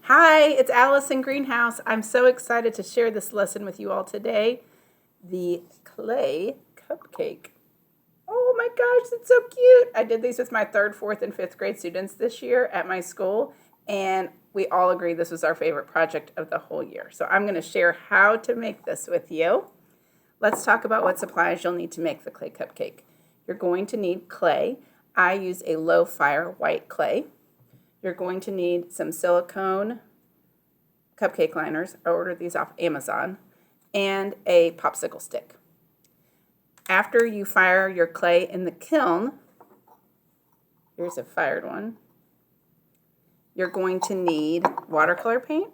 Hi, it's Alice in Greenhouse. I'm so excited to share this lesson with you all today. The clay cupcake. Oh my gosh, it's so cute. I did these with my 3rd, 4th, and 5th grade students this year at my school, and we all agreed this was our favorite project of the whole year. So I'm going to share how to make this with you. Let's talk about what supplies you'll need to make the clay cupcake. You're going to need clay. I use a low fire white clay. You're going to need some silicone cupcake liners. I ordered these off Amazon, and a popsicle stick. After you fire your clay in the kiln, here's a fired one, you're going to need watercolor paint.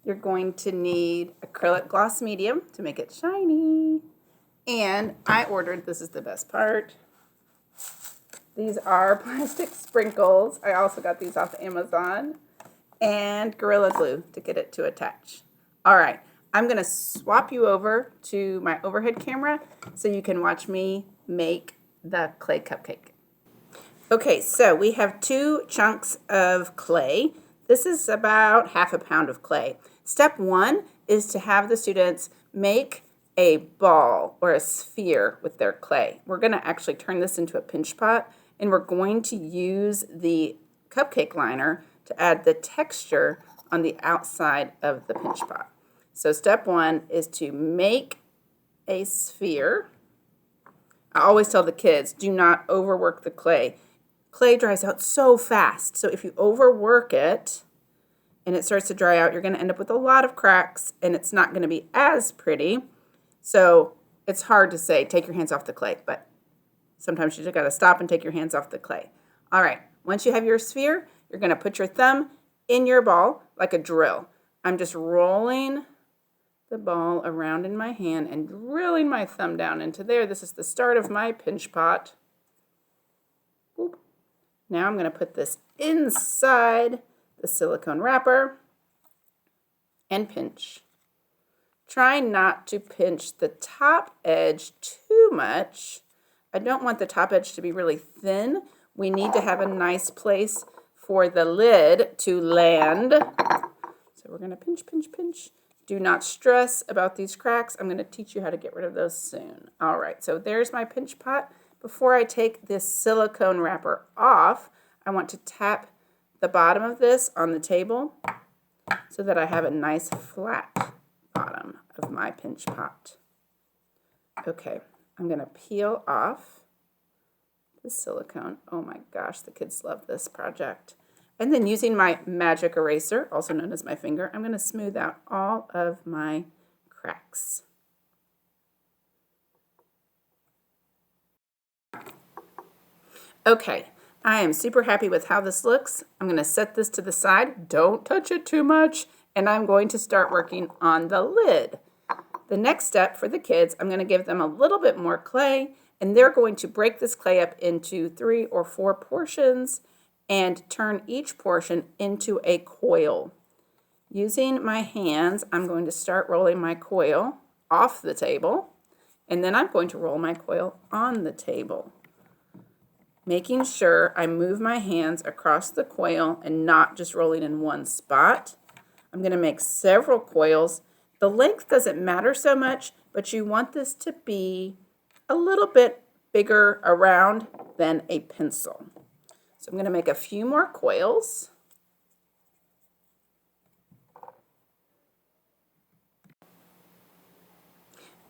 You're going to need acrylic gloss medium to make it shiny. And I ordered, this is the best part, these are plastic sprinkles. I also got these off Amazon. And Gorilla Glue to get it to attach. All right, I'm going to swap you over to my overhead camera so you can watch me make the clay cupcake. Okay, so we have 2 chunks of clay. This is about half a pound of clay. Step 1 is to have the students make a ball or a sphere with their clay. We're going to actually turn this into a pinch pot, and we're going to use the cupcake liner to add the texture on the outside of the pinch pot. So step 1 is to make a sphere. I always tell the kids, do not overwork the clay. Clay dries out so fast. So if you overwork it and it starts to dry out, you're going to end up with a lot of cracks and it's not going to be as pretty. So it's hard to say, take your hands off the clay, but sometimes you just got to stop and take your hands off the clay. All right, once you have your sphere, you're going to put your thumb in your ball like a drill. I'm just rolling the ball around in my hand and drilling my thumb down into there. This is the start of my pinch pot. Boop. Now I'm going to put this inside the silicone wrapper and pinch. Try not to pinch the top edge too much. I don't want the top edge to be really thin. We need to have a nice place for the lid to land. So we're going to pinch, pinch, pinch. Do not stress about these cracks. I'm going to teach you how to get rid of those soon. All right, so there's my pinch pot. Before I take this silicone wrapper off, I want to tap the bottom of this on the table so that I have a nice flat bottom of my pinch pot. Okay, I'm going to peel off the silicone. Oh my gosh, the kids love this project. And then using my magic eraser, also known as my finger, I'm going to smooth out all of my cracks. Okay, I am super happy with how this looks. I'm going to set this to the side. Don't touch it too much. And I'm going to start working on the lid. The next step for the kids, I'm going to give them a little bit more clay, and they're going to break this clay up into 3 or 4 portions and turn each portion into a coil. Using my hands, I'm going to start rolling my coil off the table, and then I'm going to roll my coil on the table, making sure I move my hands across the coil and not just rolling in one spot. I'm going to make several coils. The length doesn't matter so much, but you want this to be a little bit bigger around than a pencil. So I'm going to make a few more coils.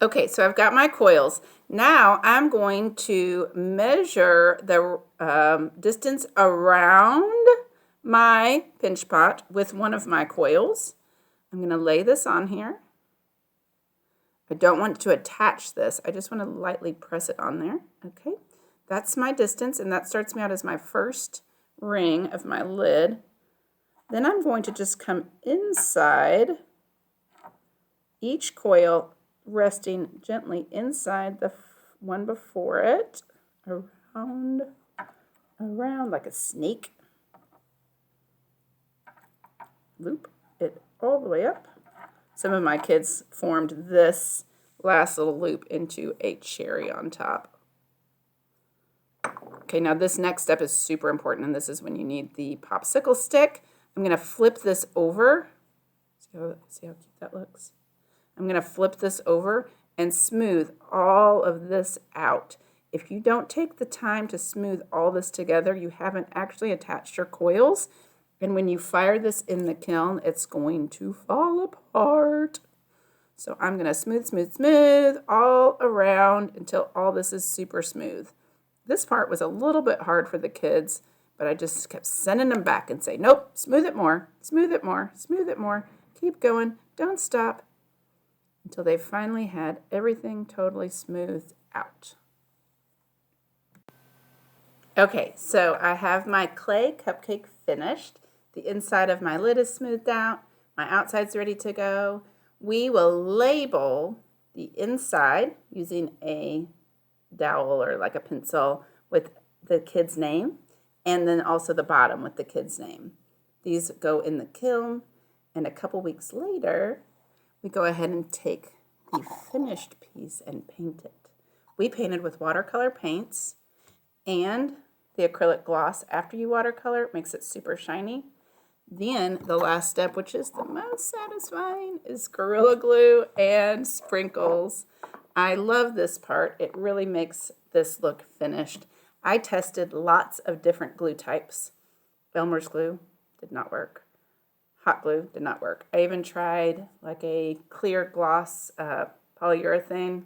Okay, so I've got my coils. Now I'm going to measure the distance around my pinch pot with one of my coils. I'm going to lay this on here. I don't want to attach this. I just want to lightly press it on there. Okay, that's my distance, and that starts me out as my first ring of my lid. Then I'm going to just come inside each coil, resting gently inside the one before it, around like a snake. Loop it all the way up. Some of my kids formed this last little loop into a cherry on top. Okay, now this next step is super important, and this is when you need the popsicle stick. I'm going to flip this over. See how cute that looks? I'm going to flip this over and smooth all of this out. If you don't take the time to smooth all this together, you haven't actually attached your coils. And when you fire this in the kiln, it's going to fall apart. So I'm going to smooth, smooth, smooth all around until all this is super smooth. This part was a little bit hard for the kids, but I just kept sending them back and say, nope, smooth it more, smooth it more, smooth it more. Keep going, don't stop, until they finally had everything totally smoothed out. Okay, so I have my clay cupcake finished. The inside of my lid is smoothed out. My outside's ready to go. We will label the inside using a dowel or like a pencil with the kid's name, and then also the bottom with the kid's name. These go in the kiln, and a couple weeks later, we go ahead and take the finished piece and paint it. We painted with watercolor paints and the acrylic gloss. After you watercolor, it makes it super shiny. Then the last step, which is the most satisfying, is Gorilla Glue and sprinkles. I love this part. It really makes this look finished. I tested lots of different glue types. Elmer's glue did not work. Hot glue did not work. I even tried like a clear gloss polyurethane.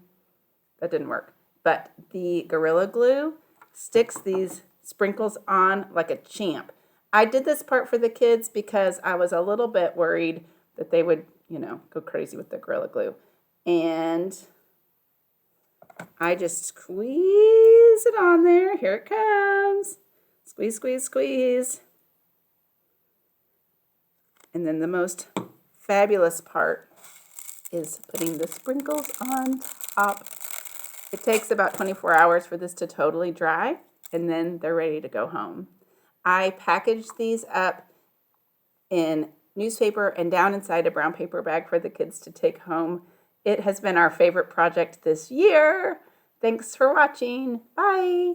That didn't work. But the Gorilla Glue sticks these sprinkles on like a champ. I did this part for the kids because I was a little bit worried that they would, go crazy with the Gorilla Glue. And I just squeeze it on there. Here it comes. Squeeze, squeeze, squeeze. And then the most fabulous part is putting the sprinkles on top. It takes about 24 hours for this to totally dry, and then they're ready to go home. I packaged these up in newspaper and down inside a brown paper bag for the kids to take home. It has been our favorite project this year. Thanks for watching. Bye.